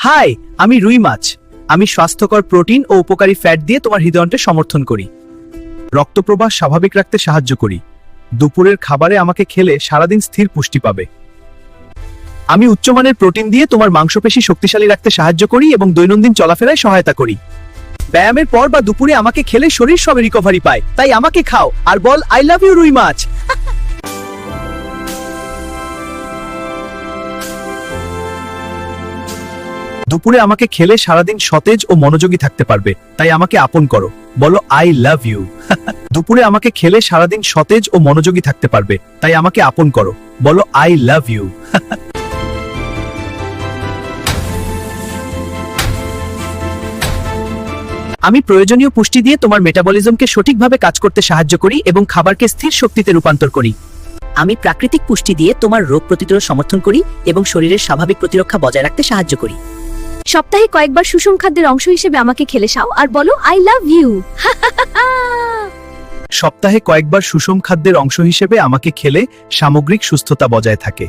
High, আমি রুই মাছ। আমি স্বাস্থ্যকর প্রোটিন ও উপকারী ফ্যাট দিয়ে তোমার হৃদয়ন্ত্রে সমর্থন করি। রক্তপ্রবাহ স্বাভাবিক রাখতে সাহায্য করি। দুপুরের খাবারে আমাকে খেলে সারাদিন স্থির পুষ্টি পাবে। আমি উচ্চমানের প্রোটিন দিয়ে তোমার মাংসপেশি শক্তিশালী রাখতে সাহায্য করি এবং দৈনন্দিন চলাফেরায় সহায়তা করি। ব্যায়ামের পর বা দুপুরে আমাকে খেলে শরীর সবে রিকভারি পায়, তাই আমাকে খাও আর বল আই লাভ ইউ রুই মাছ। দুপুরে আমাকে খেলে সারাদিন সতেজ ও মনোযোগী থাকতে পারবে, তাই আমাকে আপন করো, বলো আই লাভ ইউ। দুপুরে আমাকে খেলে সারাদিন সতেজ ও মনোযোগী থাকতে পারবে, তাই আমাকে আপন করো, বলো আই লাভ ইউ। আমি প্রয়োজনীয় পুষ্টি দিয়ে তোমার মেটাবলিজমকে সঠিকভাবে কাজ করতে সাহায্য করি এবং খাবারকে স্থির শক্তিতে রূপান্তর করি। আমি প্রাকৃতিক পুষ্টি দিয়ে তোমার রোগ প্রতিরোধ সমর্থন করি এবং শরীরের স্বাভাবিক প্রতিরক্ষা বজায় রাখতে সাহায্য করি। সপ্তাহে কয়েকবার সুষম খাদ্যের অংশ হিসেবে আমাকে খেলে খাও আর বলো আই লাভ ইউ। সপ্তাহে কয়েকবার সুষম খাদ্যের অংশ হিসেবে আমাকে খেলে সামগ্রিক সুস্থতা বজায় থাকে।